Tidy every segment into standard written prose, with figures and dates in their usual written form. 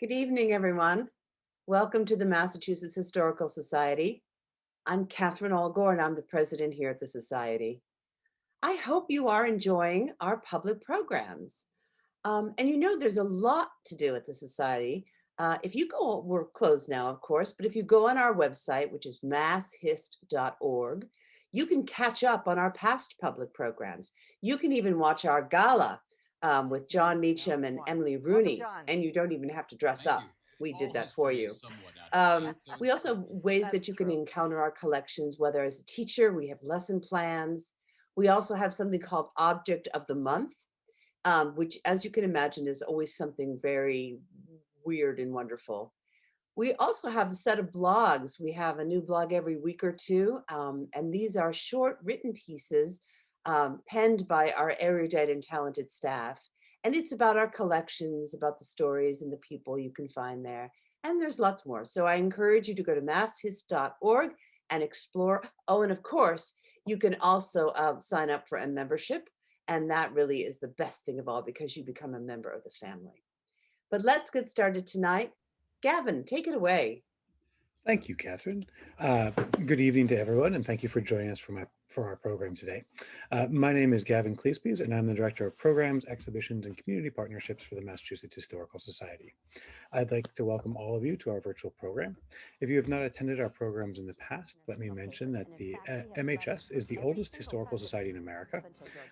Good evening, everyone. Welcome to the Massachusetts Historical Society. I'm Catherine Allgore, and I'm the president here at the Society. I hope you are enjoying our public programs. There's a lot to do at the Society. If you go, we're closed now, of course, but if you go on our website, which is masshist.org, you can catch up on our past public programs. You can even watch our gala with John Meacham and Emily Rooney, and you don't even have to dress up. We did that for you. We also have ways that you can encounter our collections, whether as a teacher, we have lesson plans. We also have something called Object of the Month, which, as you can imagine, is always something very weird and wonderful. We also have a set of blogs. We have a new blog every week or two, and these are short written pieces penned by our erudite and talented staff. And it's about our collections, about the stories and the people you can find there. And there's lots more. So I encourage you to go to masshist.org and explore. Oh, and of course, you can also sign up for a membership. And that really is the best thing of all because you become a member of the family. But let's get started tonight. Gavin, take it away. Thank you, Catherine. Good evening to everyone, and thank you for joining us for our program today. My name is Gavin Cleespies, and I'm the Director of Programs, Exhibitions, and Community Partnerships for the Massachusetts Historical Society. I'd like to welcome all of you to our virtual program. If you have not attended our programs in the past, let me mention that the MHS is the oldest historical society in America.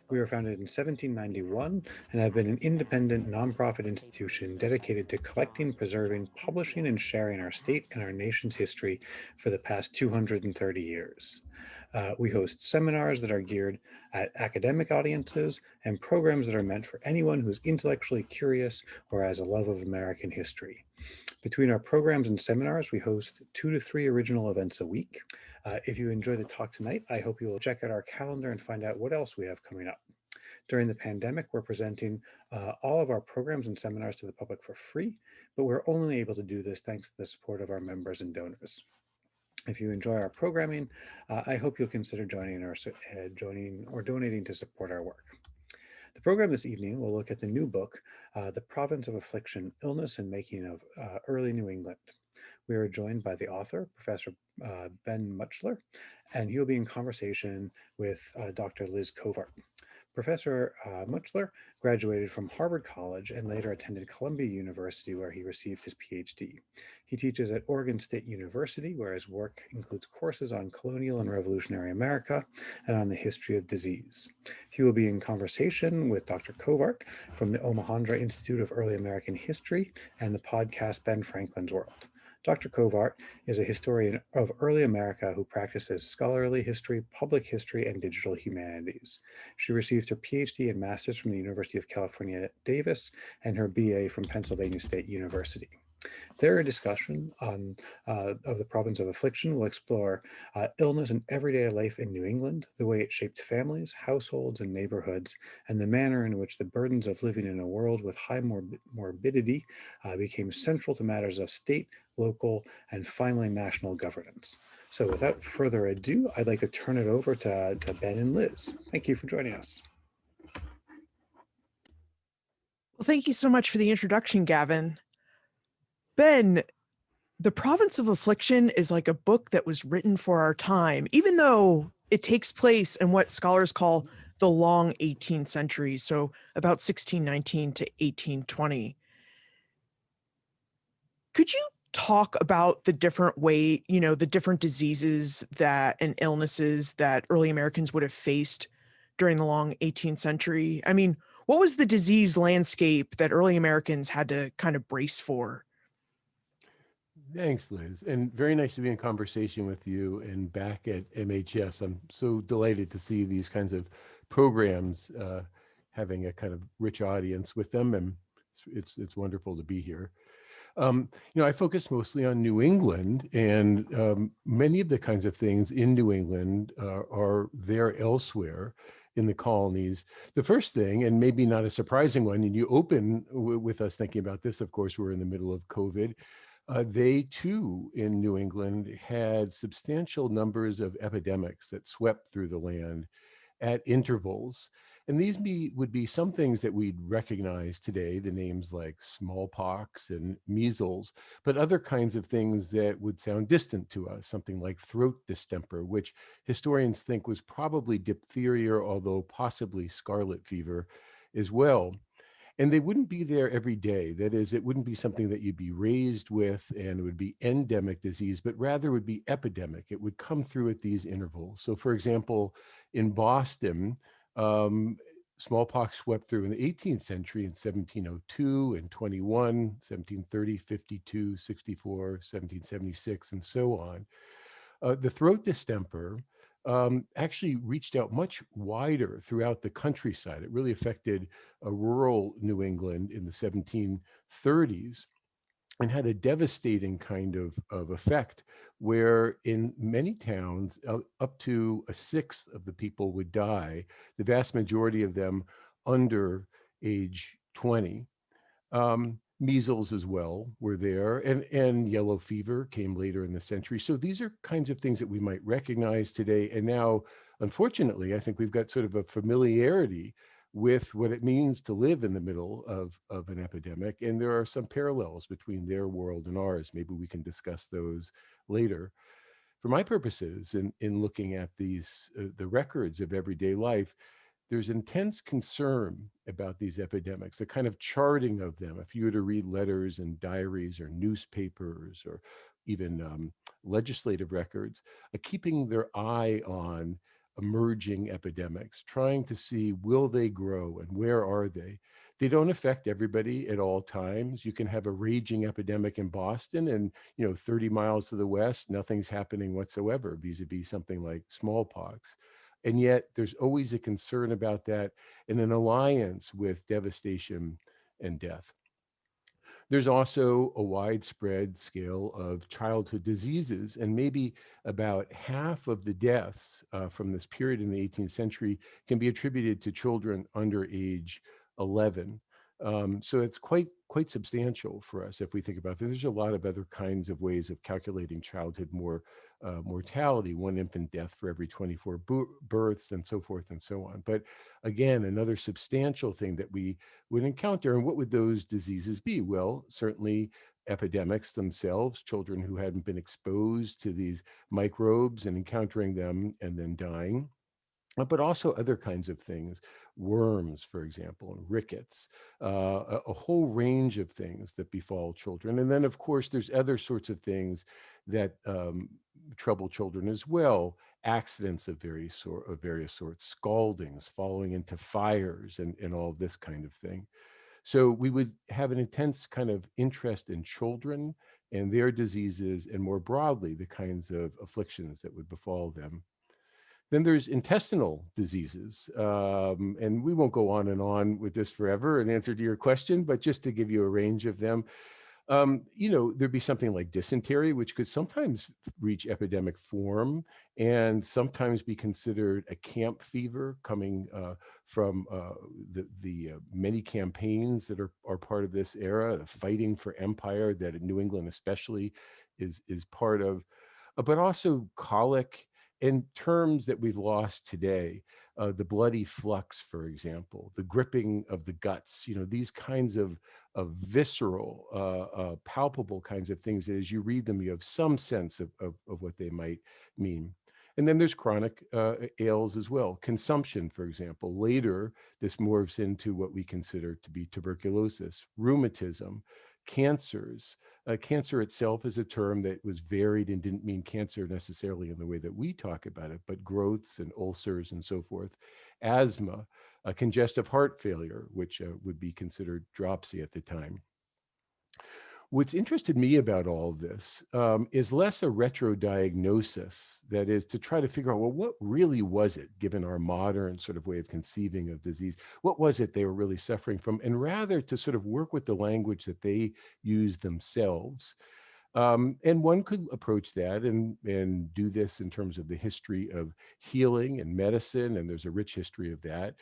We were founded in 1791 and have been an independent nonprofit institution dedicated to collecting, preserving, publishing, and sharing our state and our nation's history for the past 230 years. We host seminars that are geared at academic audiences and programs that are meant for anyone who's intellectually curious or has a love of American history. Between our programs and seminars, we host 2 to 3 original events a week. If you enjoy the talk tonight, I hope you will check out our calendar and find out what else we have coming up. During the pandemic, we're presenting all of our programs and seminars to the public for free, but we're only able to do this thanks to the support of our members and donors. If you enjoy our programming, I hope you'll consider joining or donating to support our work. The program this evening will look at the new book, The Province of Affliction, Illness and Making of Early New England. We are joined by the author, Professor Ben Mutschler, and he will be in conversation with Dr. Liz Covart. Professor Mutschler graduated from Harvard College and later attended Columbia University, where he received his PhD. He teaches at Oregon State University, where his work includes courses on colonial and revolutionary America and on the history of disease. He will be in conversation with Dr. Covart from the Omohundro Institute of Early American History and the podcast Ben Franklin's World. Dr. Covart is a historian of early America who practices scholarly history, public history, and digital humanities. She received her PhD and master's from the University of California, Davis, and her BA from Pennsylvania State University. Their discussion of the Province of Affliction will explore illness and everyday life in New England, the way it shaped families, households, and neighborhoods, and the manner in which the burdens of living in a world with high morbidity became central to matters of state, local, and finally national governance. So without further ado, I'd like to turn it over to Ben and Liz. Thank you for joining us. Well, thank you so much for the introduction, Gavin. Ben, The Province of Affliction is like a book that was written for our time, even though it takes place in what scholars call the long 18th century, so about 1619 to 1820. Could you talk about the different the different diseases and illnesses that early Americans would have faced during the long 18th century? I mean, what was the disease landscape that early Americans had to kind of brace for? Thanks, Liz. And very nice to be in conversation with you and back at MHS. I'm so delighted to see these kinds of programs having a kind of rich audience with them. And it's wonderful to be here. I focus mostly on New England, and many of the kinds of things in New England are there elsewhere in the colonies. The first thing, and maybe not a surprising one, and you open with us thinking about this, of course, we're in the middle of COVID. They too, in New England, had substantial numbers of epidemics that swept through the land. at intervals. And these would be some things that we'd recognize today, the names like smallpox and measles, but other kinds of things that would sound distant to us, something like throat distemper, which historians think was probably diphtheria, although possibly scarlet fever as well. And they wouldn't be there every day. That is, it wouldn't be something that you'd be raised with and it would be endemic disease, but rather would be epidemic. It would come through at these intervals. So, for example, in Boston, um, smallpox swept through in the 18th century in 1702 and 21, 1730, 52, 64, 1776, and so on. The throat distemper actually reached out much wider throughout the countryside. It really affected rural New England in the 1730s and had a devastating kind of effect where in many towns, up to a sixth of the people would die, the vast majority of them under age 20. Measles as well were there, and yellow fever came later in the century. So these are kinds of things that we might recognize today. And now, unfortunately, I think we've got sort of a familiarity with what it means to live in the middle of an epidemic. And there are some parallels between their world and ours. Maybe we can discuss those later. For my purposes, in looking at these, the records of everyday life, there's intense concern about these epidemics, a kind of charting of them. If you were to read letters and diaries or newspapers or even legislative records, keeping their eye on emerging epidemics, trying to see, will they grow and where are they? They don't affect everybody at all times. You can have a raging epidemic in Boston and, 30 miles to the west, nothing's happening whatsoever vis-a-vis something like smallpox. And yet there's always a concern about that and an alliance with devastation and death. There's also a widespread scale of childhood diseases, and maybe about half of the deaths from this period in the 18th century can be attributed to children under age 11. So it's quite substantial for us if we think about it. There's a lot of other kinds of ways of calculating childhood mortality, one infant death for every 24 births, and so forth and so on. But again, another substantial thing that we would encounter. And what would those diseases be? Well, certainly epidemics themselves, children who hadn't been exposed to these microbes and encountering them and then dying. But also other kinds of things, worms, for example, and rickets, a whole range of things that befall children. And then, of course, there's other sorts of things that trouble children as well, accidents of various sorts, scaldings, falling into fires, and all this kind of thing. So we would have an intense kind of interest in children and their diseases, and more broadly, the kinds of afflictions that would befall them. Then there's intestinal diseases. And we won't go on and on with this forever in answer to your question, but just to give you a range of them, there'd be something like dysentery, which could sometimes reach epidemic form and sometimes be considered a camp fever coming from the many campaigns that are part of this era, the fighting for empire that in New England especially is part of, but also colic and terms that we've lost today, the bloody flux, for example, the gripping of the guts, these kinds of visceral, palpable kinds of things that as you read them, you have some sense of what they might mean. And then there's chronic ails as well. Consumption, for example. Later, this morphs into what we consider to be tuberculosis, rheumatism, cancers. Cancer itself is a term that was varied and didn't mean cancer necessarily in the way that we talk about it, but growths and ulcers and so forth. Asthma, congestive heart failure, which would be considered dropsy at the time. What's interested me about all of this is less a retro-diagnosis, that is to try to figure out, well, what really was it, given our modern sort of way of conceiving of disease? What was it they were really suffering from? And rather to sort of work with the language that they use themselves. And one could approach that and do this in terms of the history of healing and medicine, and there's a rich history of that.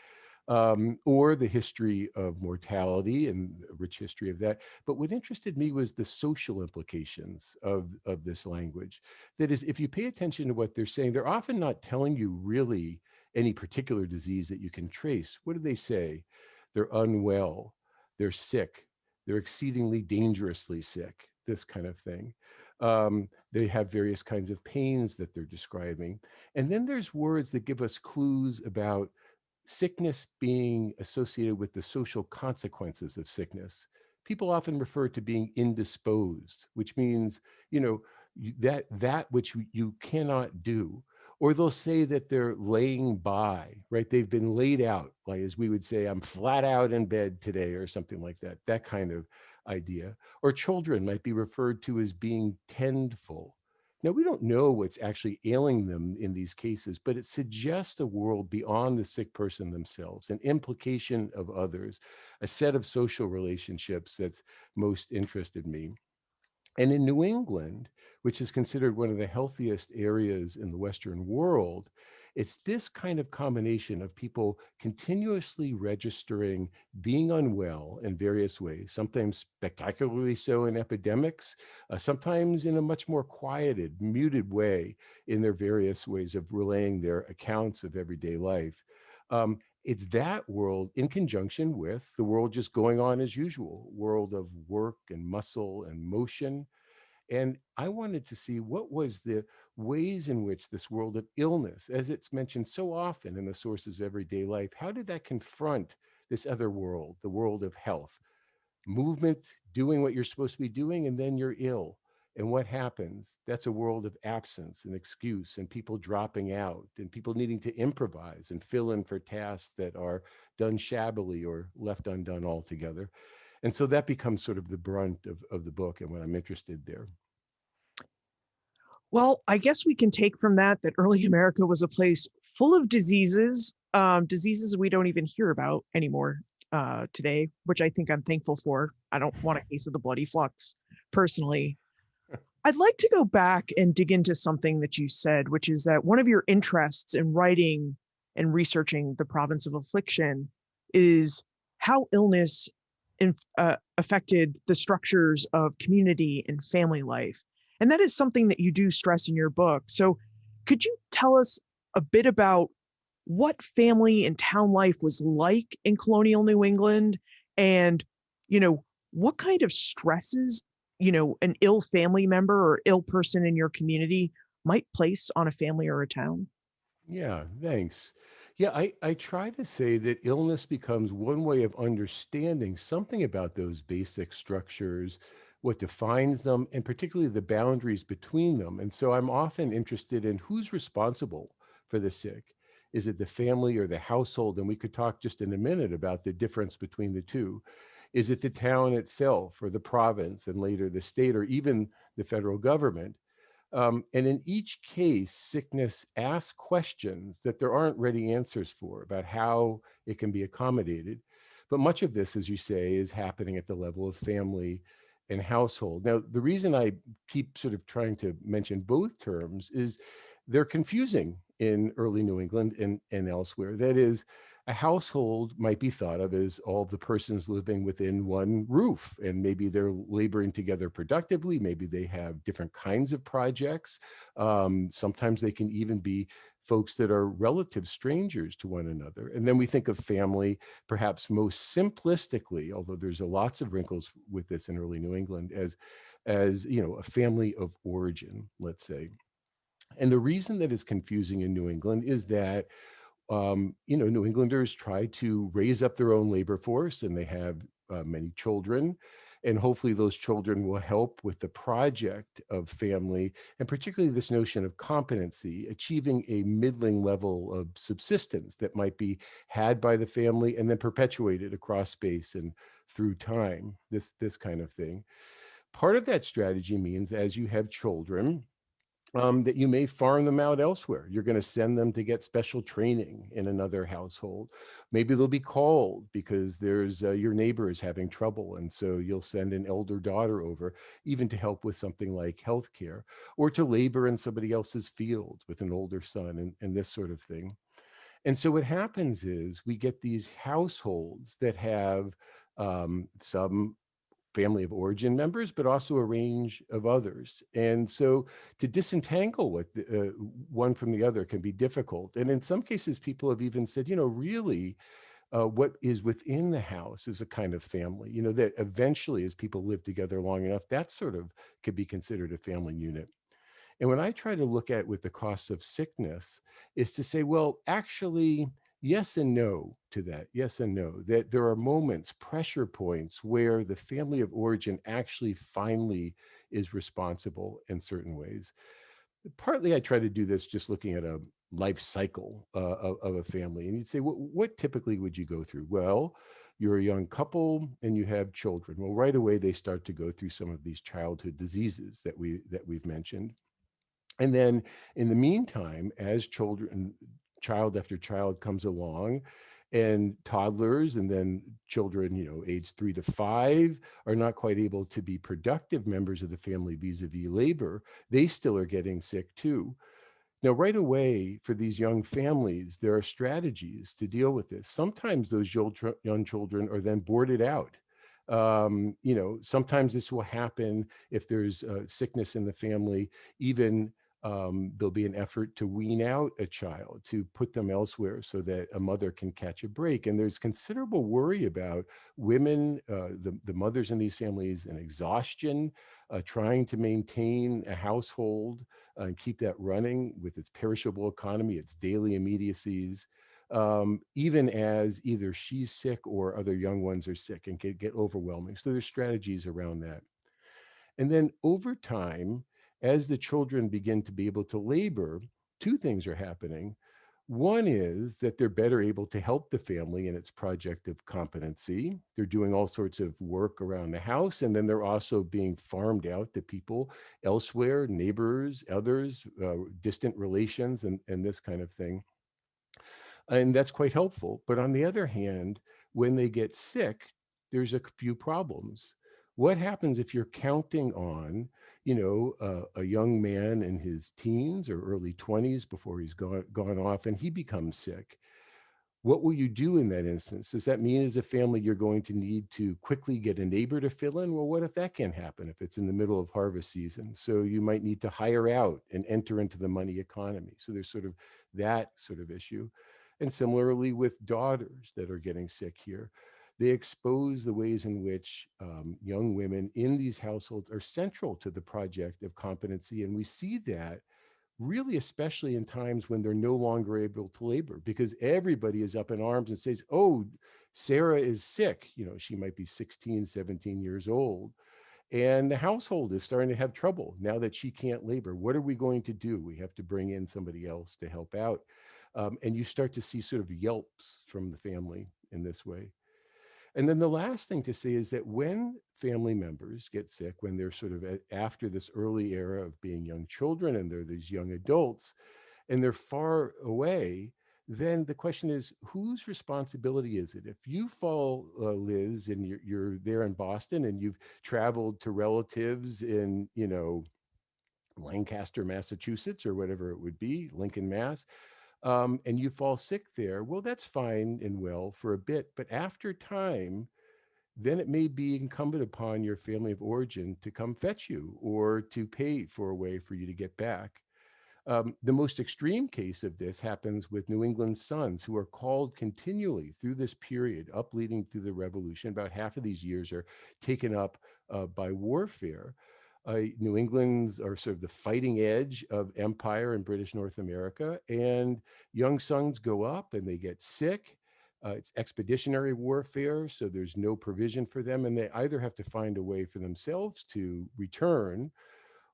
Or the history of mortality and a rich history of that. But what interested me was the social implications of this language. That is, if you pay attention to what they're saying, they're often not telling you really any particular disease that you can trace, what do they say? They're unwell, they're sick, they're exceedingly dangerously sick, this kind of thing. They have various kinds of pains that they're describing. And then there's words that give us clues about sickness being associated with the social consequences of sickness. People often refer to being indisposed, which means, that which you cannot do. Or they'll say that they're laying by, right? They've been laid out, like as we would say, I'm flat out in bed today, or something like that, that kind of idea. Or children might be referred to as being tendful. Now, we don't know what's actually ailing them in these cases, but it suggests a world beyond the sick person themselves, an implication of others, a set of social relationships that's most interested me. And in New England, which is considered one of the healthiest areas in the Western world, it's this kind of combination of people continuously registering being unwell in various ways, sometimes spectacularly so in epidemics, sometimes in a much more quieted, muted way in their various ways of relaying their accounts of everyday life. It's that world in conjunction with the world just going on as usual, world of work and muscle and motion. And I wanted to see what was the ways in which this world of illness, as it's mentioned so often in the sources of everyday life, how did that confront this other world, the world of health? Movement, doing what you're supposed to be doing, and then you're ill. And what happens? That's a world of absence and excuse and people dropping out and people needing to improvise and fill in for tasks that are done shabbily or left undone altogether. And so that becomes sort of the brunt of the book and what I'm interested there. Well, I guess we can take from that that early America was a place full of diseases, diseases we don't even hear about anymore today, which I think I'm thankful for. I don't want a case of the bloody flux personally. I'd like to go back and dig into something that you said, which is that one of your interests in writing and researching the province of affliction is how illness affected the structures of community and family life. And that is something that you do stress in your book. So could you tell us a bit about what family and town life was like in colonial New England, and, what kind of stresses, an ill family member or ill person in your community might place on a family or a town? Yeah, thanks. Yeah, I try to say that illness becomes one way of understanding something about those basic structures, what defines them, and particularly the boundaries between them. And so I'm often interested in who's responsible for the sick. Is it the family or the household? And we could talk just in a minute about the difference between the two. Is it the town itself or the province and later the state or even the federal government? And in each case, sickness asks questions that there aren't ready answers for about how it can be accommodated. But much of this, as you say, is happening at the level of family and household. Now, the reason I keep sort of trying to mention both terms is they're confusing in early New England and elsewhere. That is, a household might be thought of as all the persons living within one roof, and maybe they're laboring together productively. Maybe they have different kinds of projects. Sometimes they can even be folks that are relative strangers to one another. And then we think of family, perhaps most simplistically, although there's lots of wrinkles with this in early New England, as a family of origin, let's say. And the reason that it's confusing in New England is that New Englanders try to raise up their own labor force, and they have many children, and hopefully those children will help with the project of family, and particularly this notion of competency, achieving a middling level of subsistence that might be had by the family and then perpetuated across space and through time, this kind of thing. Part of that strategy means as you have children, that you may farm them out elsewhere. You're going to send them to get special training in another household. Maybe they'll be called because there's your neighbor is having trouble. And so you'll send an elder daughter over, even to help with something like healthcare, or to labor in somebody else's fields with an older son and this sort of thing. And so what happens is we get these households that have some family of origin members, but also a range of others. And so to disentangle one from the other can be difficult. And in some cases, people have even said, really, what is within the house is a kind of family, that eventually, as people live together long enough, that sort of could be considered a family unit. And when I try to look at with the cost of sickness is to say, well, actually, yes and no to that. Yes and no, that there are moments, pressure points where the family of origin actually finally is responsible in certain ways. Partly I try to do this just looking at a life cycle of a family. And you'd say, what typically would you go through? Well, you're a young couple and you have children. Well, right away, they start to go through some of these childhood diseases that we've mentioned. And then in the meantime, as child after child comes along, and toddlers and then children, age 3 to 5 are not quite able to be productive members of the family vis-a-vis labor, they still are getting sick too. Now, right away, for these young families, there are strategies to deal with this. Sometimes those young children are then boarded out. Sometimes this will happen if there's sickness in the family, even there'll be an effort to wean out a child, to put them elsewhere so that a mother can catch a break. And there's considerable worry about women, the mothers in these families, and exhaustion, trying to maintain a household and keep that running with its perishable economy, its daily immediacies, even as either she's sick or other young ones are sick, and get overwhelming. So there's strategies around that. And then over time, as the children begin to be able to labor, two things are happening. One is that they're better able to help the family in its project of competency. They're doing all sorts of work around the house, and then they're also being farmed out to people elsewhere, neighbors, others, distant relations, and this kind of thing. And that's quite helpful. But on the other hand, when they get sick, there's a few problems. What happens if you're counting on, a young man in his teens or early 20s before he's gone off and he becomes sick? What will you do in that instance? Does that mean as a family you're going to need to quickly get a neighbor to fill in? Well, what if that can't happen if it's in the middle of harvest season? So you might need to hire out and enter into the money economy. So there's sort of that sort of issue. And similarly with daughters that are getting sick here, they expose the ways in which young women in these households are central to the project of competency. And we see that really, especially in times when they're no longer able to labor, because everybody is up in arms and says, oh, Sarah is sick. She might be 16, 17 years old. And the household is starting to have trouble now that she can't labor. What are we going to do? We have to bring in somebody else to help out. And you start to see sort of yelps from the family in this way. And then the last thing to say is that when family members get sick, when they're sort of after this early era of being young children and they're these young adults and they're far away, then the question is, whose responsibility is it? If you fall, Liz, and you're there in Boston and you've traveled to relatives in, Lancaster, Massachusetts, or whatever it would be, Lincoln, Mass., and you fall sick there, well, that's fine and well for a bit. But after time, then it may be incumbent upon your family of origin to come fetch you or to pay for a way for you to get back. The most extreme case of this happens with New England's sons, who are called continually through this period up leading through the Revolution. About half of these years are taken up by warfare. New England's are sort of the fighting edge of empire in British North America, and young sons go up and they get sick. It's expeditionary warfare, so there's no provision for them, and they either have to find a way for themselves to return,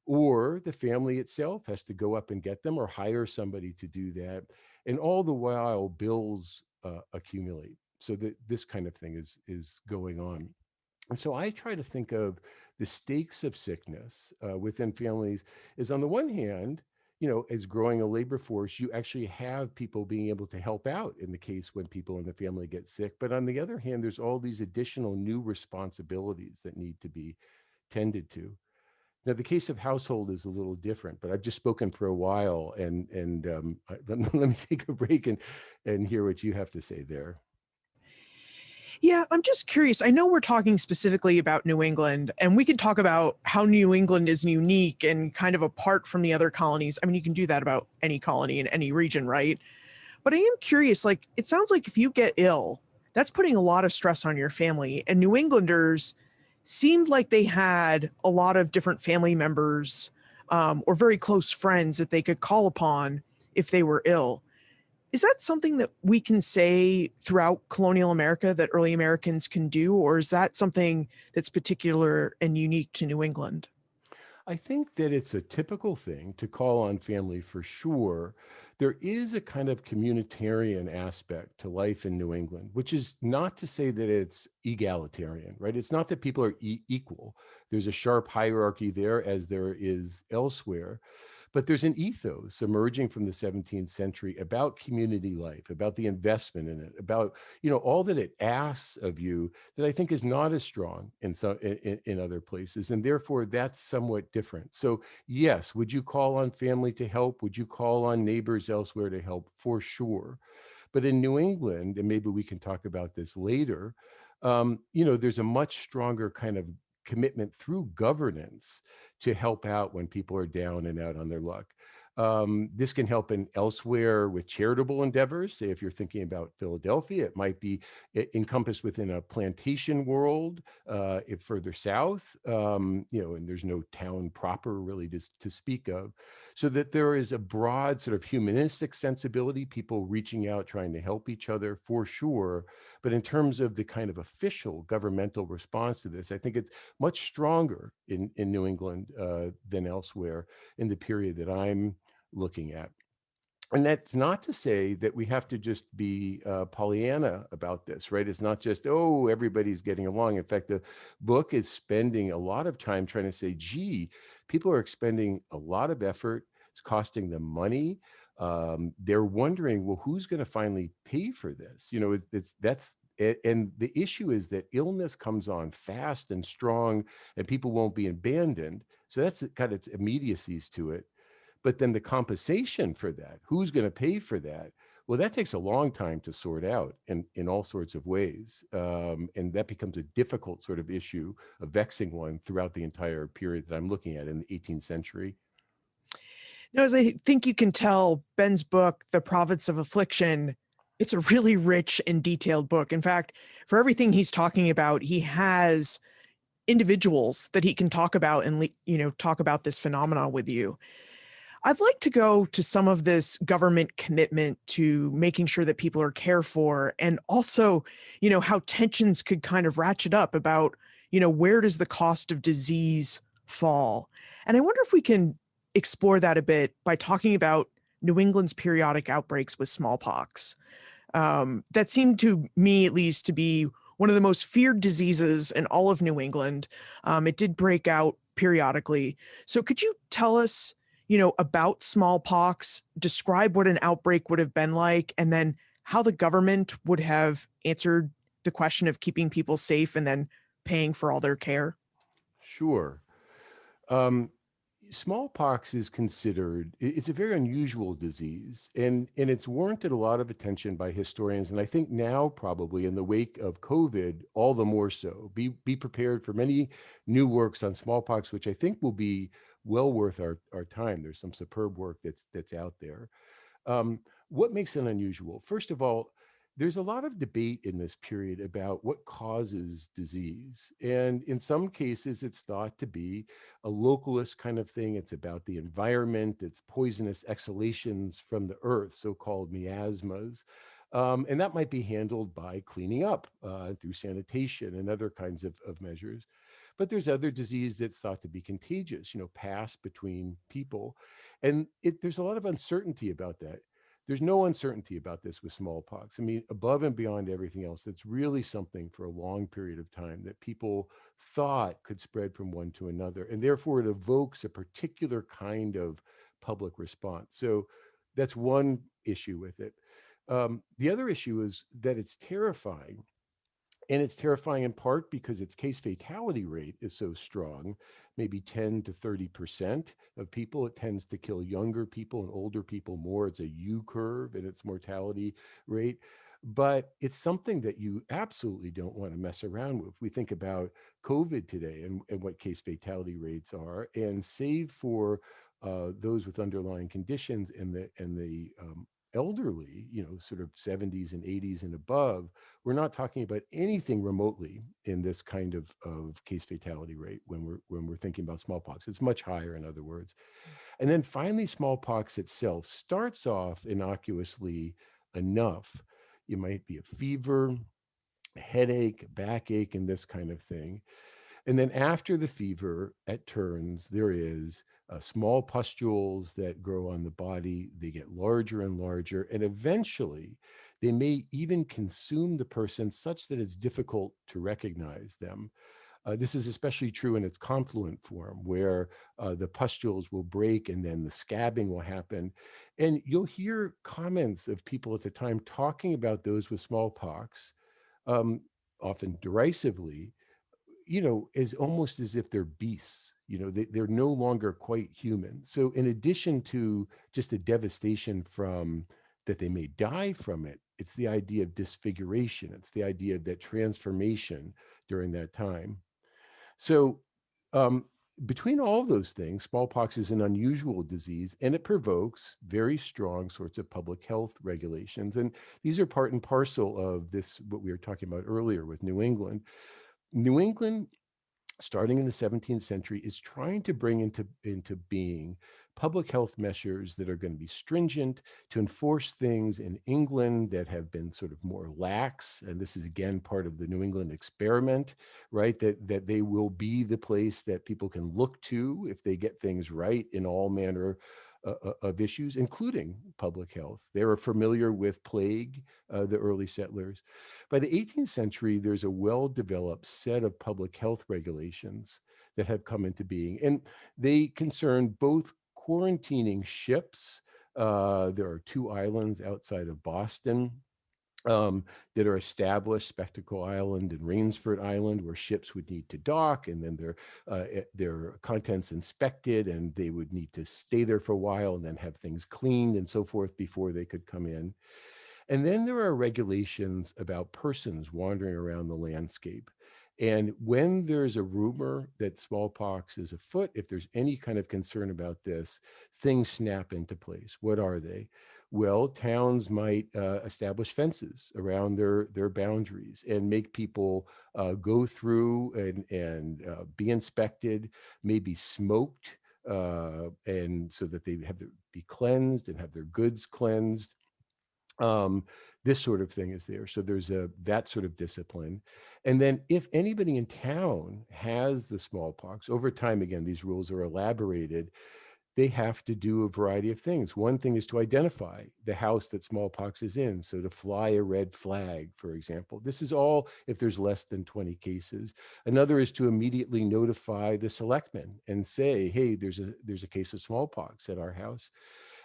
or the family itself has to go up and get them or hire somebody to do that. And all the while, bills accumulate. So that this kind of thing is going on. And so I try to think of the stakes of sickness within families is, on the one hand, as growing a labor force, you actually have people being able to help out in the case when people in the family get sick. But on the other hand, there's all these additional new responsibilities that need to be tended to. Now, the case of household is a little different, but I've just spoken for a while, and let me take a break and hear what you have to say there. Yeah, I'm just curious. I know we're talking specifically about New England, and we can talk about how New England is unique and kind of apart from the other colonies. I mean, you can do that about any colony in any region, right? But I am curious, like, it sounds like if you get ill, that's putting a lot of stress on your family. And New Englanders seemed like they had a lot of different family members or very close friends that they could call upon if they were ill. Is that something that we can say throughout colonial America that early Americans can do, or is that something that's particular and unique to New England? I think that it's a typical thing to call on family for sure. There is a kind of communitarian aspect to life in New England, which is not to say that it's egalitarian, right? It's not that people are equal. There's a sharp hierarchy there, as there is elsewhere. But there's an ethos emerging from the 17th century about community life, about the investment in it, about all that it asks of you, that I think is not as strong in some in other places, and therefore that's somewhat different. So yes, would you call on family to help? Would you call on neighbors elsewhere to help? For sure. But in New England, and maybe we can talk about this later, there's a much stronger kind of commitment through governance to help out when people are down and out on their luck. This can help in elsewhere with charitable endeavors. Say if you're thinking about Philadelphia, it might be encompassed within a plantation world. If further south, and there's no town proper really to speak of, so that there is a broad sort of humanistic sensibility, people reaching out, trying to help each other for sure. But in terms of the kind of official governmental response to this, I think it's much stronger in New England than elsewhere in the period that I'm looking at. And that's not to say that we have to just be Pollyanna about this, right? It's not just, oh, everybody's getting along. In fact, the book is spending a lot of time trying to say, gee, people are expending a lot of effort. It's costing them money. They're wondering, well, who's going to finally pay for this? And the issue is that illness comes on fast and strong, and people won't be abandoned. So that's got its immediacies to it. But then the compensation for that, who's going to pay for that? Well, that takes a long time to sort out in all sorts of ways. And that becomes a difficult sort of issue, a vexing one throughout the entire period that I'm looking at in the 18th century. Now, as I think you can tell, Ben's book, The Province of Affliction, it's a really rich and detailed book. In fact, for everything he's talking about, he has individuals that he can talk about and talk about this phenomenon with you. I'd like to go to some of this government commitment to making sure that people are cared for, and also, how tensions could kind of ratchet up about, where does the cost of disease fall? And I wonder if we can explore that a bit by talking about New England's periodic outbreaks with smallpox. That seemed to me, at least, to be one of the most feared diseases in all of New England. It did break out periodically. So could you tell us, about smallpox, describe what an outbreak would have been like, and then how the government would have answered the question of keeping people safe and then paying for all their care? Sure. Um, Smallpox is considered, it's a very unusual disease, and it's warranted a lot of attention by historians. And I think now, probably in the wake of COVID, all the more so. Be prepared for many new works on smallpox, which I think will be well worth our time. There's some superb work that's out there. What makes it unusual? First of all, there's a lot of debate in this period about what causes disease. And in some cases, it's thought to be a localist kind of thing. It's about the environment, it's poisonous exhalations from the earth, so-called miasmas. And that might be handled by cleaning up through sanitation and other kinds of measures. But there's other disease that's thought to be contagious, pass between people. And there's a lot of uncertainty about that. There's no uncertainty about this with smallpox. I mean, above and beyond everything else, that's really something for a long period of time that people thought could spread from one to another. And therefore, it evokes a particular kind of public response. So that's one issue with it. The other issue is that it's terrifying. And it's terrifying in part because its case fatality rate is so strong, maybe 10 to 30% of people. It tends to kill younger people and older people more. It's a U curve in its mortality rate. But it's something that you absolutely don't want to mess around with. We think about COVID today and what case fatality rates are, and save for those with underlying conditions and the elderly, sort of 70s and 80s and above, we're not talking about anything remotely in this kind of case fatality rate when we're thinking about smallpox. It's much higher, in other words. And then finally, smallpox itself starts off innocuously enough. It might be a fever, a headache, backache, and this kind of thing. And then after the fever, it turns, there is small pustules that grow on the body. They get larger and larger, and eventually they may even consume the person such that it's difficult to recognize them. This is especially true in its confluent form, where the pustules will break and then the scabbing will happen. And you'll hear comments of people at the time talking about those with smallpox, um, often derisively, as almost as if they're beasts. They're no longer quite human. So in addition to just the devastation from that they may die from it, it's the idea of disfiguration. It's the idea of that transformation during that time. So um, between all of those things, smallpox is an unusual disease, and it provokes very strong sorts of public health regulations. And these are part and parcel of this, what we were talking about earlier with New England. New England, starting in the 17th century, is trying to bring into being public health measures that are going to be stringent, to enforce things in England that have been sort of more lax. And this is again part of the New England experiment, right? That they will be the place that people can look to if they get things right in all manner of issues, including public health. They were familiar with plague, the early settlers. By the 18th century, there's a well-developed set of public health regulations that have come into being, and they concern both quarantining ships. There are 2 islands outside of Boston that are established, Spectacle Island and Rainsford Island, where ships would need to dock, and then their contents inspected, and they would need to stay there for a while and then have things cleaned and so forth before they could come in. And then there are regulations about persons wandering around the landscape. And when there's a rumor that smallpox is afoot, if there's any kind of concern about this, things snap into place. What are they? Well, towns might establish fences around their boundaries and make people go through and be inspected, maybe smoked, and so that they have to be cleansed and have their goods cleansed. This sort of thing is there. So there's that sort of discipline. And then if anybody in town has the smallpox, over time, again, these rules are elaborated, they have to do a variety of things. One thing is to identify the house that smallpox is in. So to fly a red flag, for example. This is all if there's less than 20 cases. Another is to immediately notify the selectmen and say, hey, there's a case of smallpox at our house.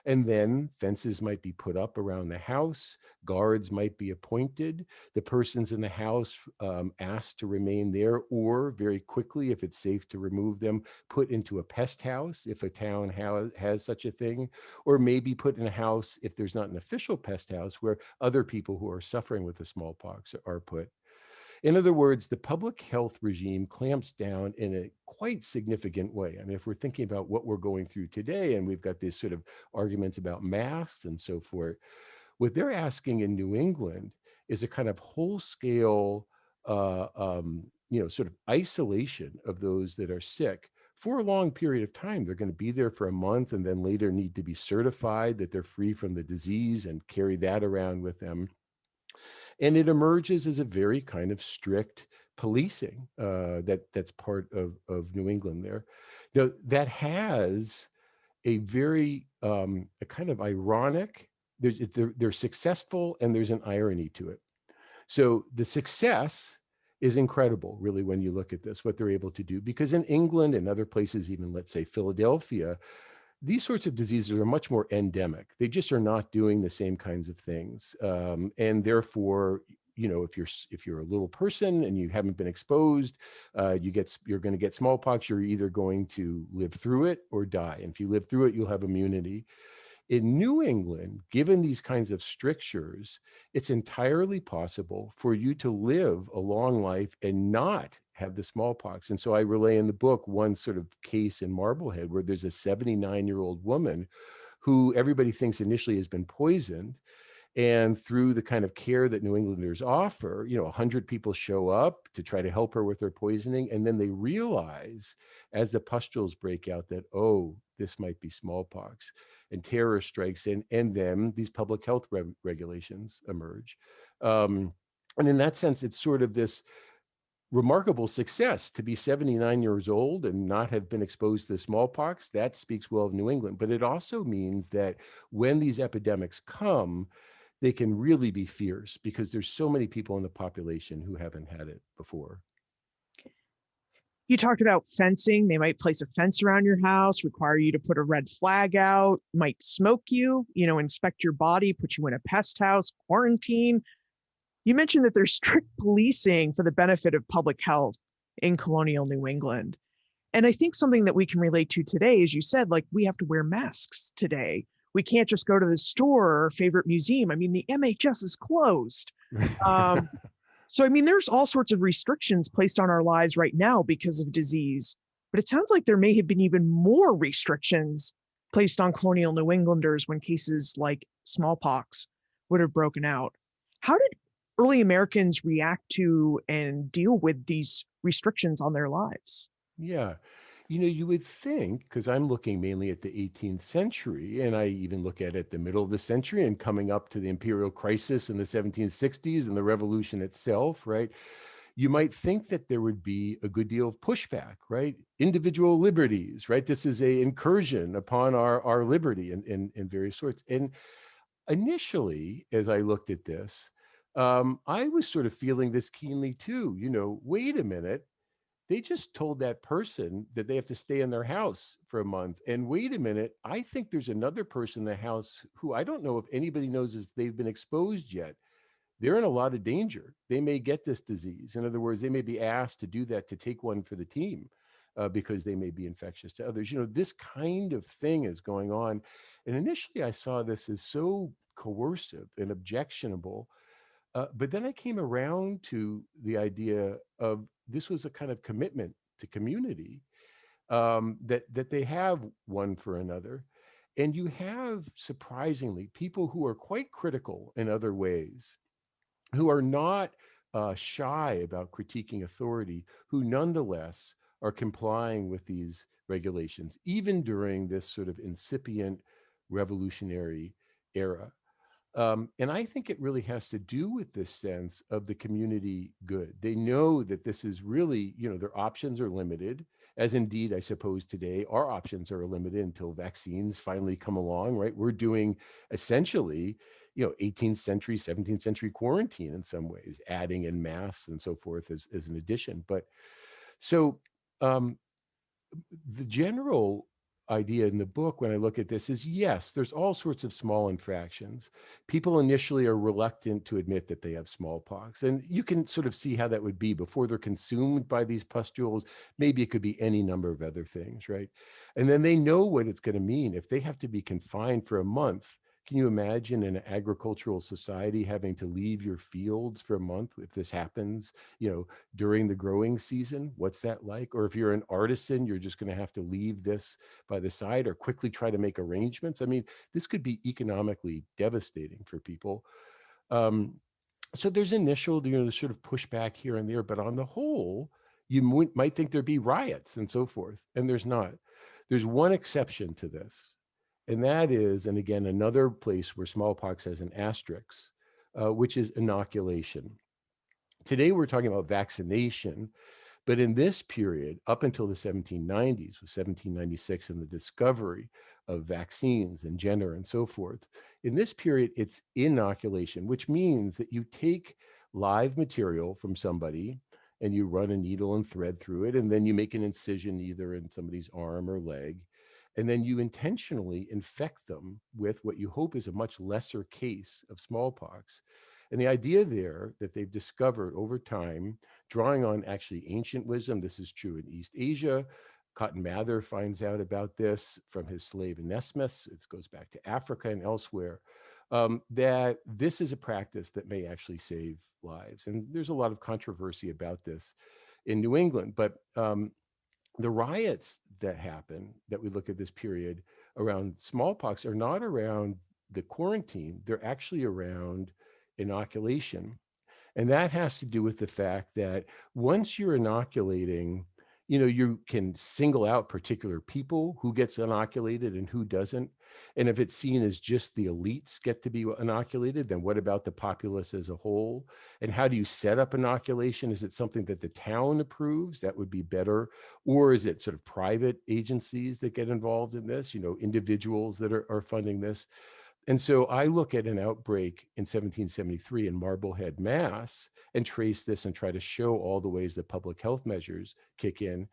And then fences might be put up around the house, guards might be appointed, the persons in the house asked to remain there, or very quickly, if it's safe to remove them, put into a pest house if a town has such a thing, or maybe put in a house if there's not an official pest house where other people who are suffering with the smallpox are put. In other words, the public health regime clamps down in a quite significant way. I mean, if we're thinking about what we're going through today, and we've got these sort of arguments about masks and so forth, what they're asking in New England is a kind of whole scale, sort of isolation of those that are sick for a long period of time. They're going to be there for a month and then later need to be certified that they're free from the disease and carry that around with them. And it emerges as a very kind of strict policing that's part of New England there. Now, that has a very a kind of ironic, they're successful and there's an irony to it. So the success is incredible, really, when you look at this, what they're able to do, because in England and other places, even let's say Philadelphia, these sorts of diseases are much more endemic. They just are not doing the same kinds of things. And therefore, if you're a little person and you haven't been exposed, you're going to get smallpox. You're either going to live through it or die. And if you live through it, you'll have immunity. In New England, given these kinds of strictures, it's entirely possible for you to live a long life and not have the smallpox. And so I relay in the book one sort of case in Marblehead where there's a 79-year-old woman who everybody thinks initially has been poisoned. And through the kind of care that New Englanders offer, 100 people show up to try to help her with her poisoning. And then they realize as the pustules break out that, oh, this might be smallpox, and terror strikes in. And then these public health regulations emerge. And in that sense, it's sort of this remarkable success to be 79 years old and not have been exposed to smallpox. That speaks well of New England. But it also means that when these epidemics come, they can really be fierce because there's so many people in the population who haven't had it before. You talked about fencing. They might place a fence around your house, require you to put a red flag out, might smoke you, inspect your body, put you in a pest house, quarantine. You mentioned that there's strict policing for the benefit of public health in colonial New England. And I think something that we can relate to today, as you said, like we have to wear masks today. We can't just go to the store or our favorite museum. I mean, the MHS is closed. So, I mean, there's all sorts of restrictions placed on our lives right now because of disease. But it sounds like there may have been even more restrictions placed on colonial New Englanders when cases like smallpox would have broken out. How did early Americans react to and deal with these restrictions on their lives? Yeah. You would think, because I'm looking mainly at the 18th century, and I even look at the middle of the century and coming up to the imperial crisis in the 1760s and the revolution itself, right? You might think that there would be a good deal of pushback, right? Individual liberties, right? This is a incursion upon our liberty in various sorts. And initially, as I looked at this, I was sort of feeling this keenly too. Wait a minute. They just told that person that they have to stay in their house for a month. And wait a minute, I think there's another person in the house who I don't know if anybody knows if they've been exposed yet. They're in a lot of danger. They may get this disease. In other words, they may be asked to do that, to take one for the team because they may be infectious to others. This kind of thing is going on. And initially I saw this as so coercive and objectionable. But then I came around to the idea of this was a kind of commitment to community that they have one for another. And you have, surprisingly, people who are quite critical in other ways, who are not shy about critiquing authority, who nonetheless are complying with these regulations, even during this sort of incipient revolutionary era. And I think it really has to do with this sense of the community good. They know that this is really, their options are limited, as indeed, I suppose today, our options are limited until vaccines finally come along, right? We're doing essentially, 18th century, 17th century quarantine in some ways, adding in masks and so forth as an addition. But so the general idea in the book when I look at this is, yes, there's all sorts of small infractions. People initially are reluctant to admit that they have smallpox. And you can sort of see how that would be before they're consumed by these pustules. Maybe it could be any number of other things, right? And then they know what it's going to mean. If they have to be confined for a month, can you imagine in an agricultural society having to leave your fields for a month if this happens, during the growing season? What's that like? Or if you're an artisan, you're just going to have to leave this by the side or quickly try to make arrangements. I mean, this could be economically devastating for people. So there's initial, the sort of pushback here and there, but on the whole, you might think there'd be riots and so forth, and there's not. There's one exception to this. And that is, and again, another place where smallpox has an asterisk, which is inoculation. Today, we're talking about vaccination, but in this period, up until the 1790s, 1796 and the discovery of vaccines and Jenner and so forth, in this period, it's inoculation, which means that you take live material from somebody and you run a needle and thread through it, and then you make an incision either in somebody's arm or leg. And then you intentionally infect them with what you hope is a much lesser case of smallpox. And the idea there that they've discovered over time, drawing on actually ancient wisdom, this is true in East Asia. Cotton Mather finds out about this from his slave Onesimus. It goes back to Africa and elsewhere, that this is a practice that may actually save lives. And there's a lot of controversy about this in New England, but the riots that happen, that we look at this period around smallpox, are not around the quarantine. They're actually around inoculation. And that has to do with the fact that once you're inoculating, you can single out particular people who gets inoculated and who doesn't. And if it's seen as just the elites get to be inoculated, then what about the populace as a whole? And how do you set up inoculation? Is it something that the town approves? That would be better. Or is it sort of private agencies that get involved in this, individuals that are funding this? And so I look at an outbreak in 1773 in Marblehead, Mass, and trace this and try to show all the ways that public health measures kick in.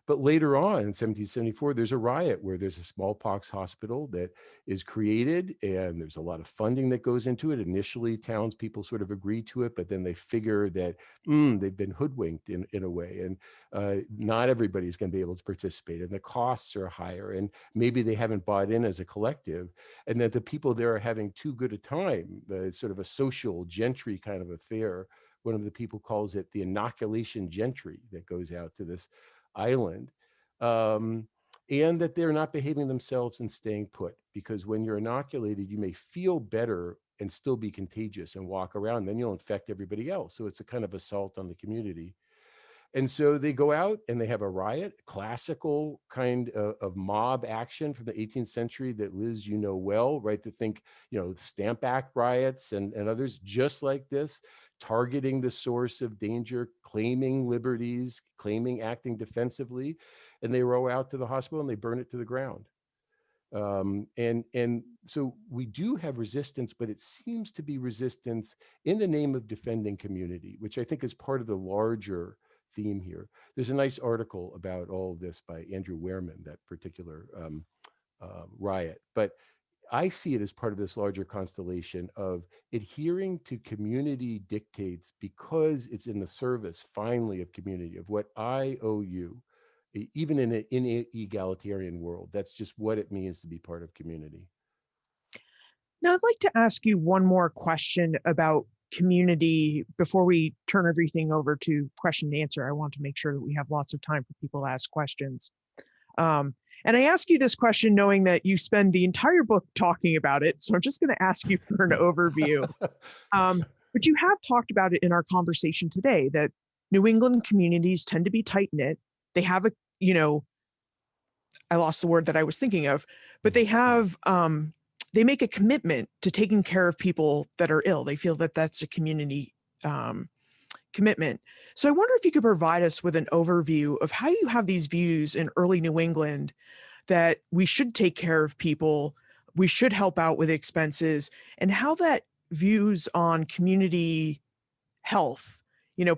But later on in 1774, there's a riot where there's a smallpox hospital that is created, and there's a lot of funding that goes into it. Initially, townspeople sort of agree to it, but then they figure that they've been hoodwinked in a way, and not everybody's going to be able to participate, and the costs are higher, and maybe they haven't bought in as a collective, and that the people there are having too good a time. It's sort of a social gentry kind of affair. One of the people calls it the inoculation gentry that goes out to this island, and that they're not behaving themselves and staying put, because when you're inoculated, you may feel better and still be contagious and walk around, then you'll infect everybody else. So it's a kind of assault on the community. And so they go out and they have a riot, classical kind of mob action from the 18th century that, Liz, well, right? To think, Stamp Act riots and others just like this, targeting the source of danger, claiming liberties, acting defensively. And they row out to the hospital and they burn it to the ground. And so we do have resistance, but it seems to be resistance in the name of defending community, which I think is part of the larger theme here. There's a nice article about all of this by Andrew Wehrman, that particular riot. But I see it as part of this larger constellation of adhering to community dictates because it's in the service, finally, of community, of what I owe you, even in an egalitarian world. That's just what it means to be part of community. Now, I'd like to ask you one more question about community before we turn everything over to question and answer. I want to make sure that we have lots of time for people to ask questions. And I ask you this question knowing that you spend the entire book talking about it. So I'm just going to ask you for an overview. But you have talked about it in our conversation today, that New England communities tend to be tight-knit. They have I lost the word that I was thinking of, but they have, they make a commitment to taking care of people that are ill. They feel that that's a community commitment. So I wonder if you could provide us with an overview of how you have these views in early New England that we should take care of people, we should help out with expenses, and how that views on community health,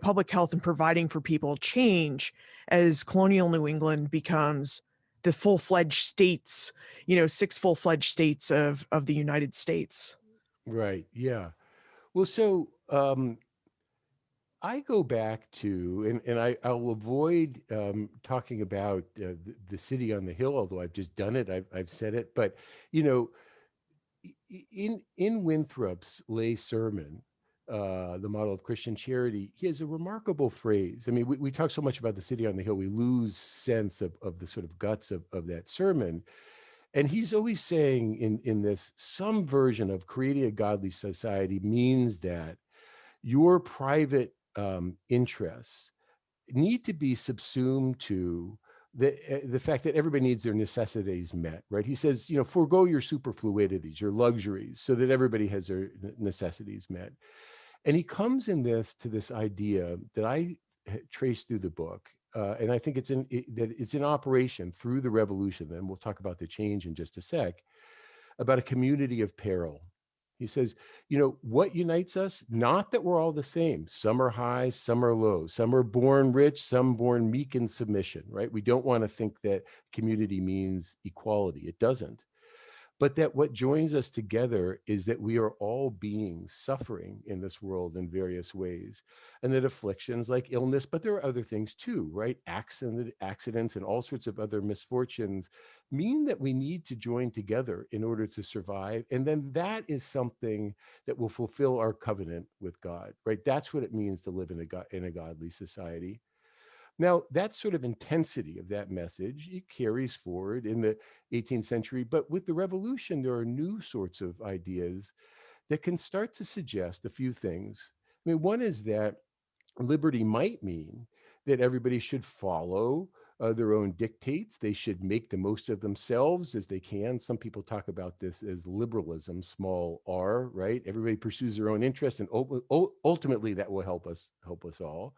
public health and providing for people change as colonial New England becomes the full-fledged states, 6 full-fledged states of the United States. Right. Yeah. Well, so I go back to, and I'll avoid talking about the city on the hill, although I've just done it. I've said it, but in Winthrop's lay sermon, the model of Christian charity, he has a remarkable phrase. I mean, we talk so much about the city on the hill, we lose sense of the sort of guts of that sermon. And he's always saying in this, some version of creating a godly society means that your private interests need to be subsumed to the fact that everybody needs their necessities met, right? He says, forego your superfluidities, your luxuries, so that everybody has their necessities met. And he comes in to this idea that I traced through the book, and I think that it's in operation through the revolution. And we'll talk about the change in just a sec, about a community of peril. He says, what unites us? Not that we're all the same. Some are high, some are low. Some are born rich, some born meek in submission, right? We don't want to think that community means equality. It doesn't. but that what joins us together is that we are all beings suffering in this world in various ways, and that afflictions like illness, but there are other things too, right? Accidents and all sorts of other misfortunes mean that we need to join together in order to survive. And then that is something that will fulfill our covenant with God, right? That's what it means to live in a godly society. Now, that sort of intensity of that message, it carries forward in the 18th century, but with the revolution, there are new sorts of ideas that can start to suggest a few things. I mean, one is that liberty might mean that everybody should follow their own dictates. They should make the most of themselves as they can. Some people talk about this as liberalism, small r, right? Everybody pursues their own interest, and ultimately that will help us all.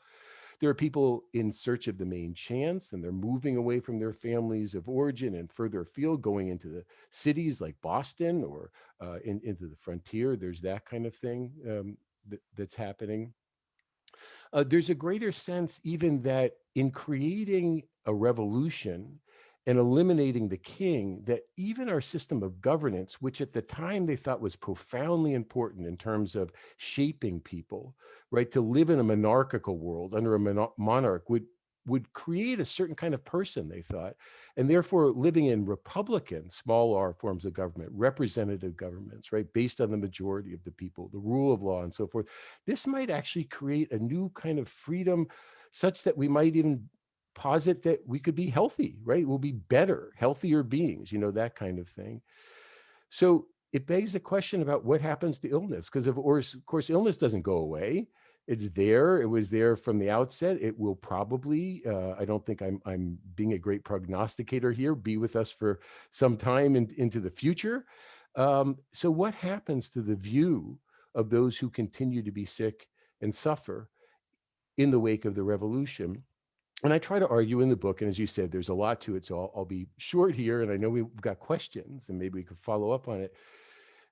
There are people in search of the main chance, and they're moving away from their families of origin and further afield, going into the cities like Boston or into the frontier. There's that kind of thing that's happening. There's a greater sense even that in creating a revolution and eliminating the king, that even our system of governance, which at the time they thought was profoundly important in terms of shaping people, right, to live in a monarchical world under a monarch would create a certain kind of person, they thought, and therefore living in republican, small r forms of government, representative governments, right, based on the majority of the people, the rule of law and so forth. This might actually create a new kind of freedom such that we might even posit that we could be healthy, right? We'll be better, healthier beings, that kind of thing. So it begs the question about what happens to illness, because of course, illness doesn't go away. It's there. It was there from the outset. It will probably, I don't think I'm being a great prognosticator here, be with us for some time into the future. So what happens to the view of those who continue to be sick and suffer in the wake of the revolution? And I try to argue in the book, and as you said, there's a lot to it, so I'll be short here, and I know we've got questions, and maybe we could follow up on it,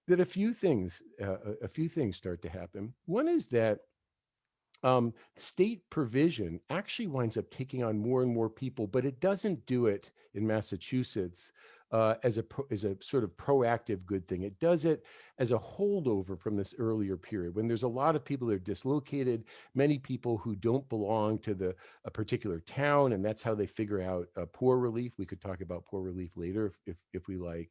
that a few things start to happen. One is that state provision actually winds up taking on more and more people, but it doesn't do it in Massachusetts as a sort of proactive good thing. It does it as a holdover from this earlier period when there's a lot of people that are dislocated, many people who don't belong to a particular town, and that's how they figure out poor relief. We could talk about poor relief later if we like.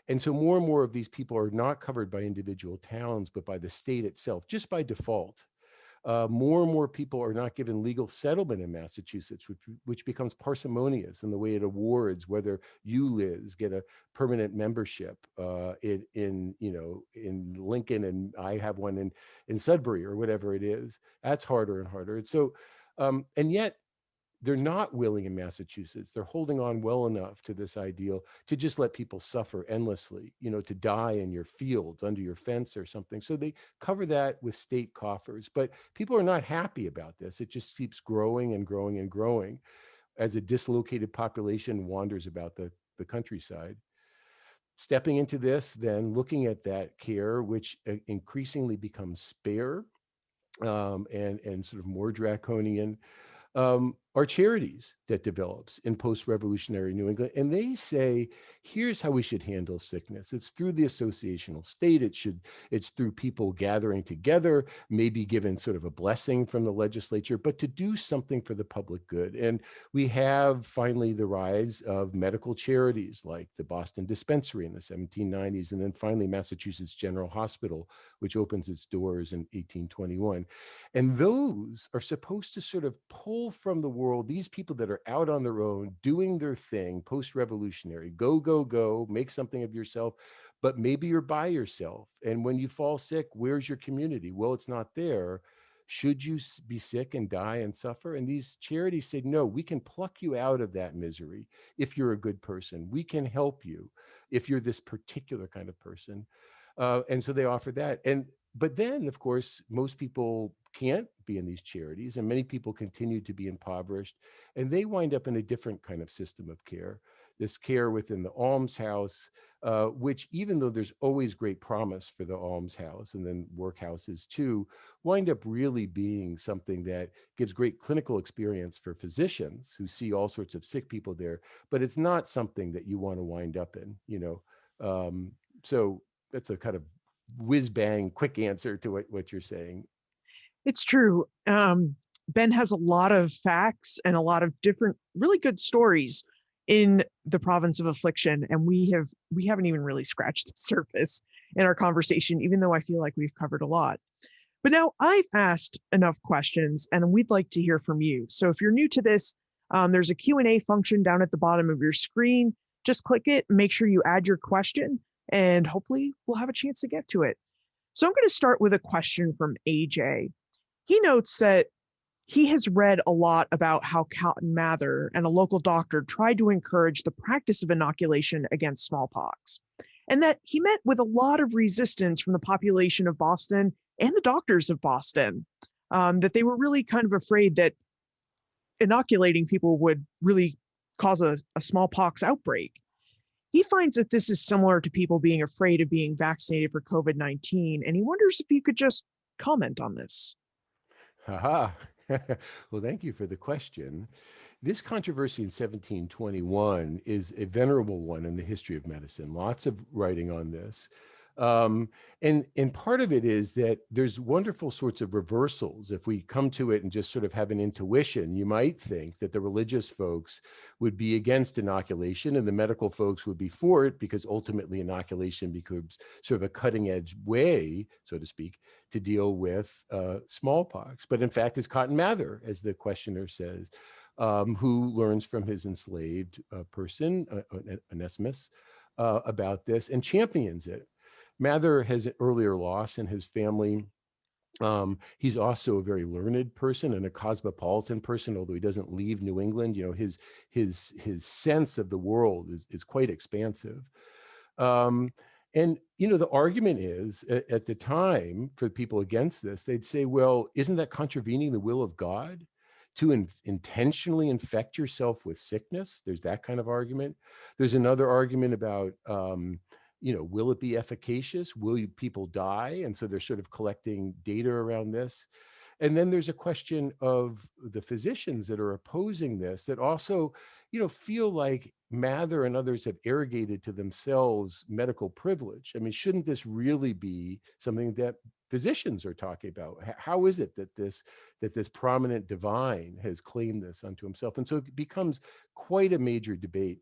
And so more and more of these people are not covered by individual towns, but by the state itself, just by default. More and more people are not given legal settlement in Massachusetts, which becomes parsimonious in the way it awards whether you, Liz, get a permanent membership in Lincoln, and I have one in Sudbury or whatever it is. That's harder and harder. And so, and yet they're not willing in Massachusetts. They're holding on well enough to this ideal to just let people suffer endlessly, to die in your fields, under your fence or something. So they cover that with state coffers. But people are not happy about this. It just keeps growing and growing and growing as a dislocated population wanders about the countryside. Stepping into this, then looking at that care, which increasingly becomes spare and sort of more draconian, are charities that develops in post-revolutionary New England. And they say, here's how we should handle sickness. It's through the associational state. It's through people gathering together, maybe given sort of a blessing from the legislature, but to do something for the public good. And we have finally the rise of medical charities like the Boston Dispensary in the 1790s, and then finally Massachusetts General Hospital, which opens its doors in 1821. And those are supposed to sort of pull from the world these people that are out on their own, doing their thing, post-revolutionary, go, make something of yourself, but maybe you're by yourself. And when you fall sick, where's your community? Well, it's not there. Should you be sick and die and suffer? And these charities say, no, we can pluck you out of that misery if you're a good person. We can help you if you're this particular kind of person. And so they offer that. But then, of course, most people can't be in these charities, and many people continue to be impoverished, and they wind up in a different kind of system of care, this care within the almshouse, which, even though there's always great promise for the almshouse and then workhouses too, wind up really being something that gives great clinical experience for physicians who see all sorts of sick people there, but it's not something that you want to wind up in, So that's a kind of whiz bang quick answer to what you're saying. It's true. Ben has a lot of facts and a lot of different really good stories in the Province of Affliction, and we haven't even really scratched the surface in our conversation, even though I feel like we've covered a lot. But now I've asked enough questions, and we'd like to hear from you. So if you're new to this, there's a Q&A function down at the bottom of your screen. Just click it, make sure you add your question, and hopefully we'll have a chance to get to it. So I'm going to start with a question from AJ. He notes that he has read a lot about how Cotton Mather and a local doctor tried to encourage the practice of inoculation against smallpox, and that he met with a lot of resistance from the population of Boston and the doctors of Boston, that they were really kind of afraid that inoculating people would really cause a smallpox outbreak. He finds that this is similar to people being afraid of being vaccinated for COVID-19, and he wonders if you could just comment on this. Haha. Well, thank you for the question. This controversy in 1721 is a venerable one in the history of medicine. Lots of writing on this. And part of it is that there's wonderful sorts of reversals. If we come to it and just sort of have an intuition, you might think that the religious folks would be against inoculation and the medical folks would be for it, because ultimately inoculation becomes sort of a cutting edge way, so to speak, to deal with smallpox. But in fact, it's Cotton Mather, as the questioner says, who learns from his enslaved person, Onesimus, about this and champions it. Mather has an earlier loss in his family. He's also a very learned person and a cosmopolitan person, although he doesn't leave New England. You know, his sense of the world is quite expansive. And, you know, the argument is at the time for people against this, they'd say, well, isn't that contravening the will of God to intentionally infect yourself with sickness? There's that kind of argument. There's another argument about, you know, will it be efficacious? Will people die? And so they're sort of collecting data around this. And then there's a question of the physicians that are opposing this that also, you know, feel like Mather and others have arrogated to themselves medical privilege. I mean, shouldn't this really be something that physicians are talking about? How is it that this prominent divine has claimed this unto himself? And so it becomes quite a major debate.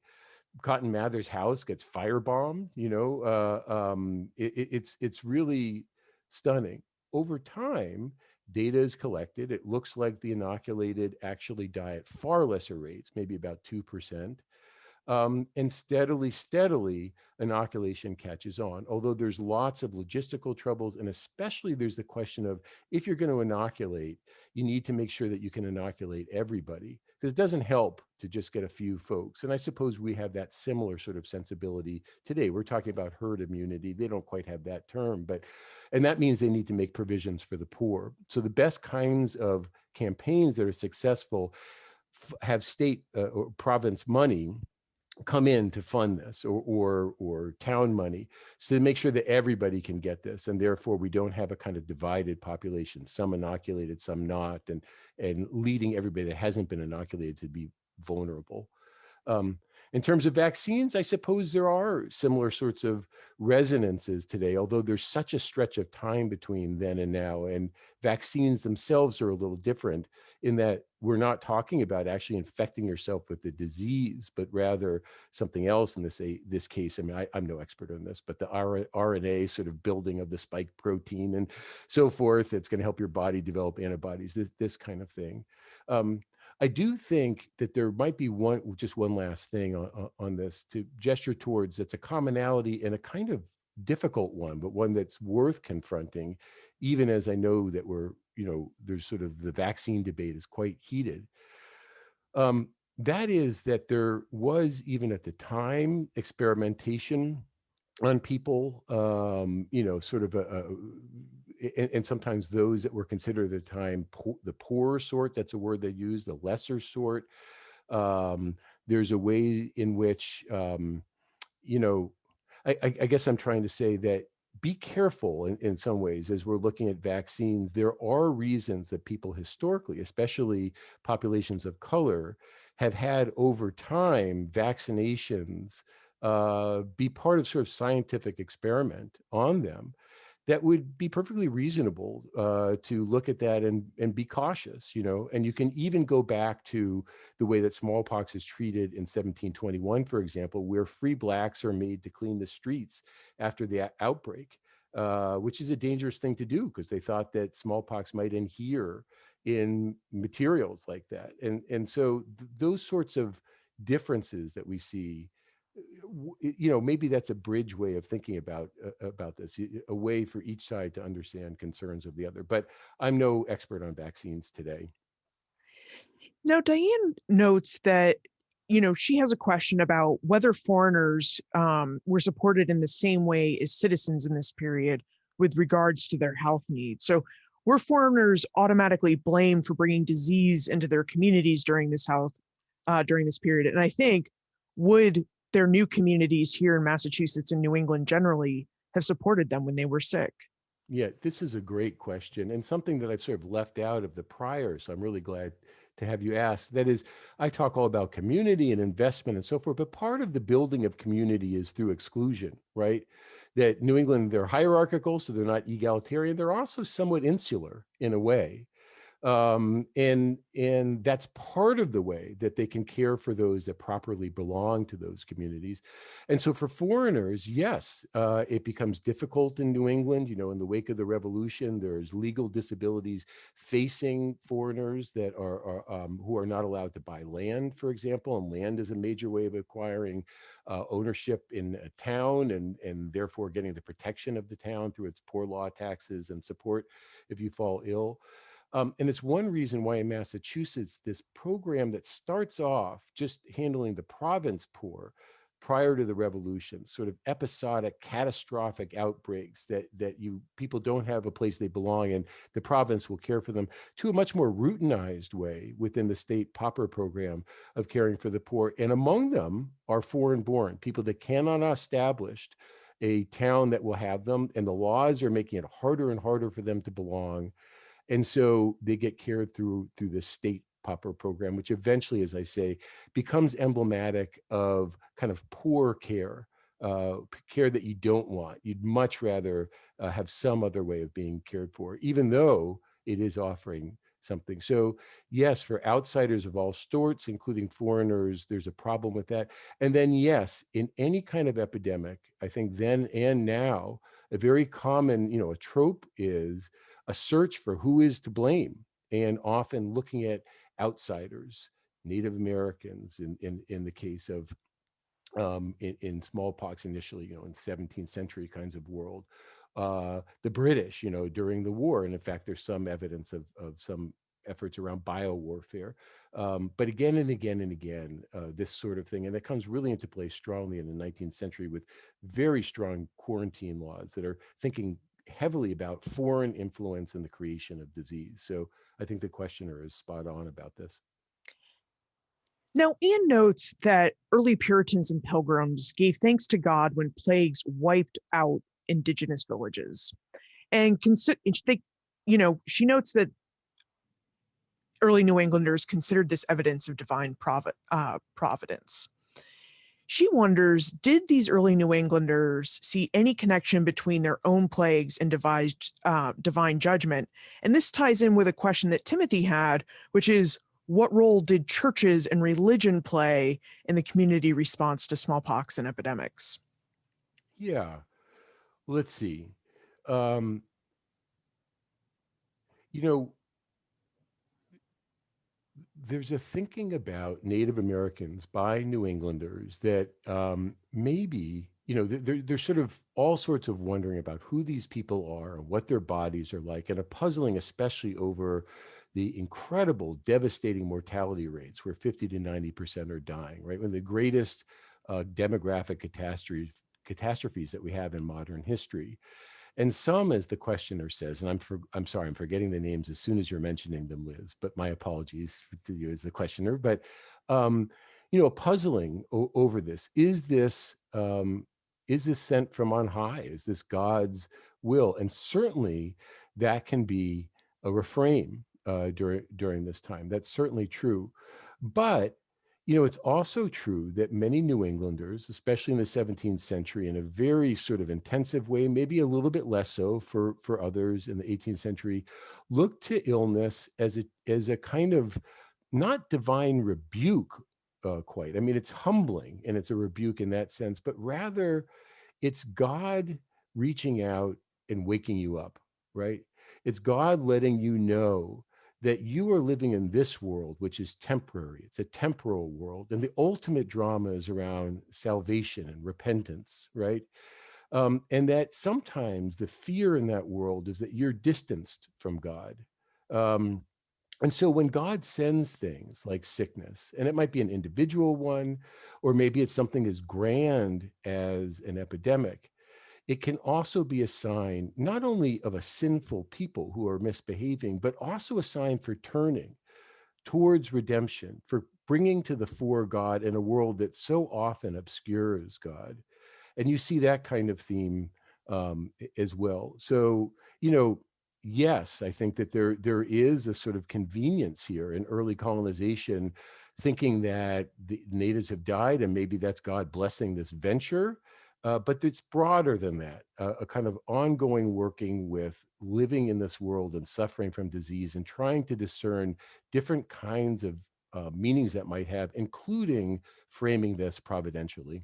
Cotton Mather's house gets firebombed. You know, it's really stunning. Over time, data is collected. It looks like the inoculated actually die at far lesser rates, maybe about 2%. And steadily, inoculation catches on. Although there's lots of logistical troubles, and especially there's the question of, if you're going to inoculate, you need to make sure that you can inoculate everybody, because it doesn't help to just get a few folks. And I suppose we have that similar sort of sensibility today. We're talking about herd immunity. They don't quite have that term, and that means they need to make provisions for the poor. So the best kinds of campaigns that are successful have state or province money come in to fund this, or town money, so to make sure that everybody can get this, and therefore we don't have a kind of divided population, some inoculated, some not, and leading everybody that hasn't been inoculated to be vulnerable. In terms of vaccines, I suppose there are similar sorts of resonances today, although there's such a stretch of time between then and now. And vaccines themselves are a little different in that we're not talking about actually infecting yourself with the disease, but rather something else. In this case, I mean, I'm no expert on this, but the RNA sort of building of the spike protein and so forth, it's going to help your body develop antibodies, this kind of thing. I do think that there might be just one last thing on this to gesture towards, that's a commonality and a kind of difficult one, but one that's worth confronting, even as I know that there's sort of the vaccine debate is quite heated. That is that there was, even at the time, experimentation on people, sort of and sometimes those that were considered at the time the poorer sort, that's a word they use, the lesser sort. There's a way in which, I guess I'm trying to say that be careful in some ways as we're looking at vaccines. There are reasons that people historically, especially populations of color, have had over time vaccinations be part of sort of scientific experiment on them, that would be perfectly reasonable to look at that and be cautious, and you can even go back to the way that smallpox is treated in 1721, for example, where free blacks are made to clean the streets after the outbreak, which is a dangerous thing to do because they thought that smallpox might adhere in materials like that. And so those sorts of differences that we see, maybe that's a bridge way of thinking about this, a way for each side to understand concerns of the other. But I'm no expert on vaccines today. Now, Diane notes that, she has a question about whether foreigners were supported in the same way as citizens in this period with regards to their health needs. So were foreigners automatically blamed for bringing disease into their communities during this period? And I think, would their new communities here in Massachusetts and New England generally have supported them when they were sick? Yeah, this is a great question and something that I've sort of left out of the prior. So I'm really glad to have you ask. That is, I talk all about community and investment and so forth, but part of the building of community is through exclusion, right? That New England, they're hierarchical, so they're not egalitarian. They're also somewhat insular in a way. And that's part of the way that they can care for those that properly belong to those communities. And so for foreigners, yes, it becomes difficult in New England. In the wake of the revolution, there's legal disabilities facing foreigners that are who are not allowed to buy land, for example, and land is a major way of acquiring ownership in a town and therefore getting the protection of the town through its poor law taxes and support if you fall ill. And it's one reason why in Massachusetts, this program that starts off just handling the province poor prior to the revolution, sort of episodic, catastrophic outbreaks that people don't have a place they belong in, the province will care for them, to a much more routinized way within the state pauper program of caring for the poor. And among them are foreign-born, people that cannot establish a town that will have them, and the laws are making it harder and harder for them to belong. And so they get cared through the state pauper program, which eventually, as I say, becomes emblematic of kind of poor care, care that you don't want. You'd much rather have some other way of being cared for, even though it is offering something. So yes, for outsiders of all sorts, including foreigners, there's a problem with that. And then yes, in any kind of epidemic, I think then and now, a very common, a trope is a search for who is to blame, and often looking at outsiders, Native Americans in the case of in smallpox initially, in 17th century kinds of world, the British, during the war. And in fact, there's some evidence of some efforts around biowarfare. But again and again and again, this sort of thing, and it comes really into play strongly in the 19th century with very strong quarantine laws that are thinking heavily about foreign influence in the creation of disease. So I think the questioner is spot on about this. Now, Ian notes that early Puritans and Pilgrims gave thanks to God when plagues wiped out indigenous villages. And she notes that early New Englanders considered this evidence of divine providence. She wonders, did these early New Englanders see any connection between their own plagues and divine judgment? And this ties in with a question that Timothy had, which is, what role did churches and religion play in the community response to smallpox and epidemics? Yeah, let's see. There's a thinking about Native Americans by New Englanders that maybe, there's sort of all sorts of wondering about who these people are and what their bodies are like, and a puzzling especially over the incredible, devastating mortality rates where 50 to 90% are dying, right? One of the greatest demographic catastrophes that we have in modern history. And some, as the questioner says, and I'm sorry, I'm forgetting the names as soon as you're mentioning them, Liz, but my apologies to you as the questioner. But, puzzling over this. Is this sent from on high? Is this God's will? And certainly that can be a refrain during this time. That's certainly true. But It's also true that many New Englanders, especially in the 17th century, in a very sort of intensive way, maybe a little bit less so for others in the 18th century, looked to illness as a kind of not divine rebuke quite. I mean, it's humbling and it's a rebuke in that sense, but rather it's God reaching out and waking you up, right? It's God letting you know that you are living in this world, which is temporary. It's a temporal world. And the ultimate drama is around salvation and repentance, right? And that sometimes the fear in that world is that you're distanced from God. Um, and so when God sends things like sickness, and it might be an individual one, or maybe it's something as grand as an epidemic, it can also be a sign not only of a sinful people who are misbehaving, but also a sign for turning towards redemption, for bringing to the fore God in a world that so often obscures God. And you see that kind of theme as well. So, yes, I think that there is a sort of convenience here in early colonization, thinking that the natives have died and maybe that's God blessing this venture. But it's broader than that, a kind of ongoing working with living in this world and suffering from disease and trying to discern different kinds of meanings that might have, including framing this providentially.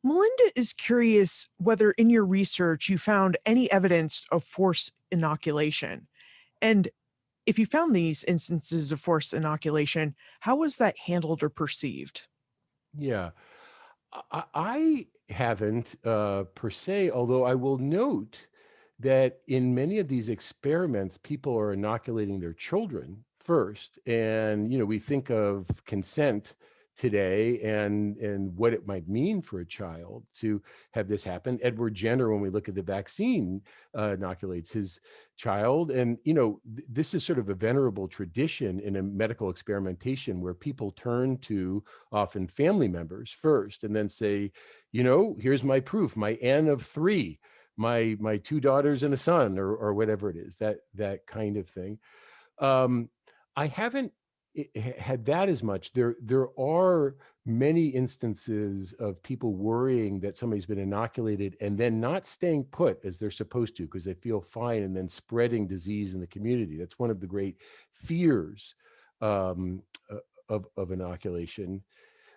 Melinda is curious whether in your research you found any evidence of forced inoculation. And if you found these instances of forced inoculation, how was that handled or perceived? Yeah, I haven't per se, although I will note that in many of these experiments, people are inoculating their children first. And, we think of consent today and what it might mean for a child to have this happen. Edward Jenner, when we look at the vaccine, inoculates his child. And, this is sort of a venerable tradition in a medical experimentation where people turn to often family members first and then say, here's my proof, my N of 3, my 2 daughters and a son, or whatever it is, that kind of thing. I haven't had that as much. There are many instances of people worrying that somebody's been inoculated and then not staying put as they're supposed to because they feel fine, and then spreading disease in the community. That's one of the great fears um, of inoculation.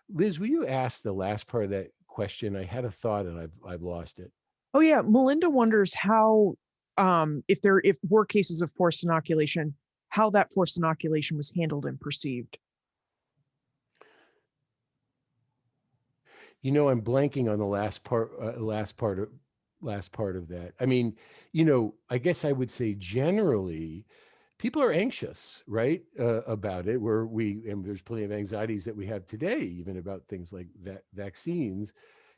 Liz, will you ask the last part of that question? I had a thought and I've lost it. Oh yeah, Melinda wonders how, if were cases of forced inoculation, how that forced inoculation was handled and perceived. I'm blanking on the last part of that. I mean, I guess I would say generally, people are anxious, right, about it. And there's plenty of anxieties that we have today, even about things like vaccines.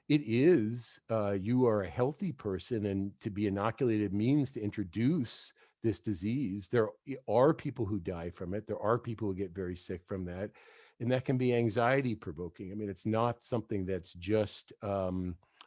It is, you are a healthy person, and to be inoculated means to introduce this disease. There are people who die from it. There are people who get very sick from that. And that can be anxiety provoking. I mean, it's not something that's just a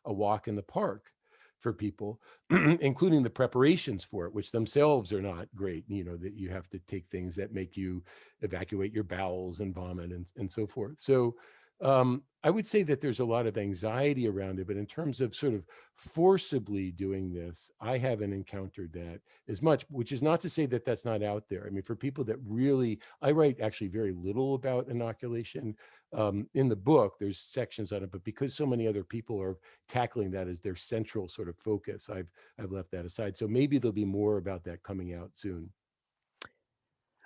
walk in the park for people, including the preparations for it, which themselves are not great. That you have to take things that make you evacuate your bowels and vomit and so forth. So I would say that there's a lot of anxiety around it, but in terms of sort of forcibly doing this, I haven't encountered that as much, which is not to say that that's not out there. I mean, for people that really, I write actually very little about inoculation. In the book, there's sections on it, but because so many other people are tackling that as their central sort of focus, I've left that aside. So maybe there'll be more about that coming out soon.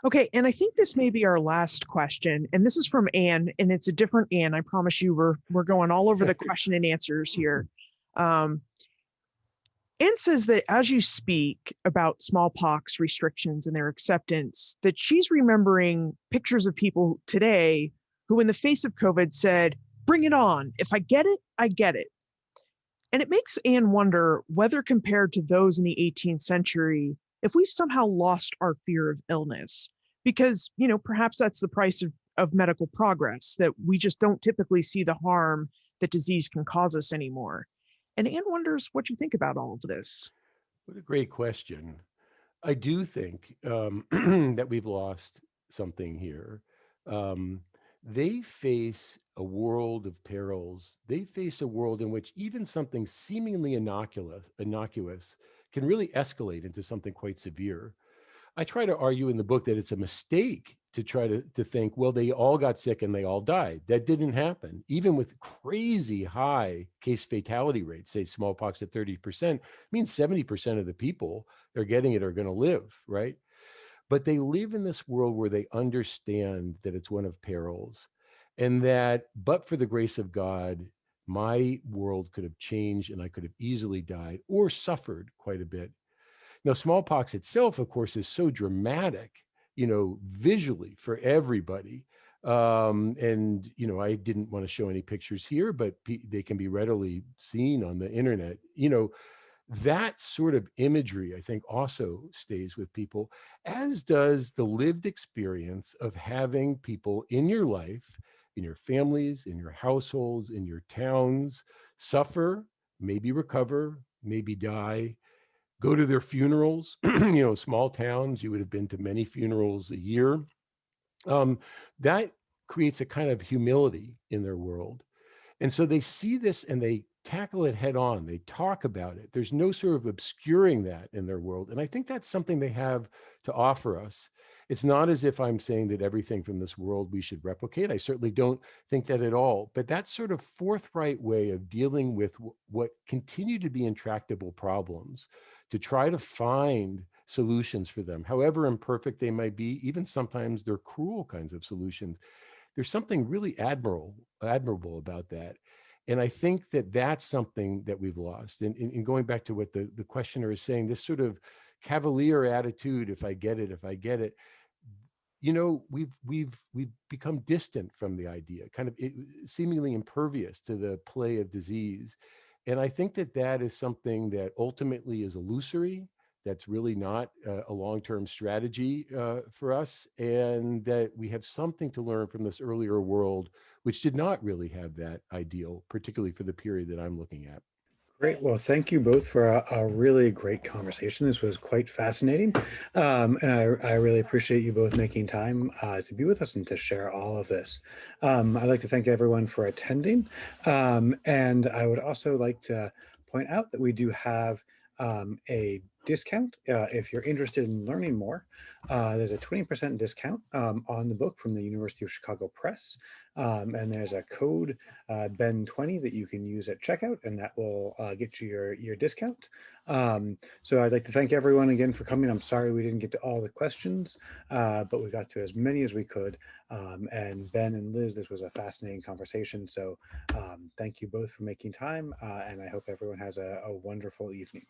Okay, and I think this may be our last question, and this is from Anne, and it's a different Anne. I promise you, we're going all over the question and answers here. Anne says that as you speak about smallpox restrictions and their acceptance, that she's remembering pictures of people today who, in the face of COVID, said, "Bring it on. If I get it, I get it." And it makes Anne wonder whether, compared to those in the 18th century, if we've somehow lost our fear of illness, because, perhaps that's the price of medical progress, that we just don't typically see the harm that disease can cause us anymore. And Anne wonders what you think about all of this. What a great question. I do think that we've lost something here. they face a world of perils. They face a world in which even something seemingly innocuous can really escalate into something quite severe. I try to argue in the book that it's a mistake to try to think, well, they all got sick and they all died. That didn't happen. Even with crazy high case fatality rates, say smallpox at 30%, means 70% of the people that are getting it are going to live, right? But they live in this world where they understand that it's one of perils, and that, but for the grace of God, my world could have changed and I could have easily died or suffered quite a bit. Now, smallpox itself, of course, is so dramatic, visually for everybody. And, I didn't want to show any pictures here, but they can be readily seen on the internet. That sort of imagery, I think, also stays with people, as does the lived experience of having people in your life, in your families, in your households, in your towns, suffer, maybe recover, maybe die, go to their funerals. Small towns, you would have been to many funerals a year. That creates a kind of humility in their world. And so they see this and they tackle it head on. They talk about it. There's no sort of obscuring that in their world. And I think that's something they have to offer us. It's not as if I'm saying that everything from this world we should replicate. I certainly don't think that at all. But that sort of forthright way of dealing with what continue to be intractable problems, to try to find solutions for them, however imperfect they might be, even sometimes they're cruel kinds of solutions. There's something really admirable about that. And I think that that's something that we've lost. And going back to what the questioner is saying, this sort of cavalier attitude, if I get it, we've become distant from the idea, kind of seemingly impervious to the play of disease. And I think that is something that ultimately is illusory. That's really not a long-term strategy for us, and that we have something to learn from this earlier world, which did not really have that ideal, particularly for the period that I'm looking at. Great. Well, thank you both for a really great conversation. This was quite fascinating. And I really appreciate you both making time to be with us and to share all of this. I'd like to thank everyone for attending. And I would also like to point out that we do have a discount. If you're interested in learning more, there's a 20% discount on the book from the University of Chicago Press. And there's a code Ben20 that you can use at checkout, and that will get you your discount. So I'd like to thank everyone again for coming. I'm sorry we didn't get to all the questions, but we got to as many as we could. And Ben and Liz, this was a fascinating conversation. So thank you both for making time, and I hope everyone has a wonderful evening.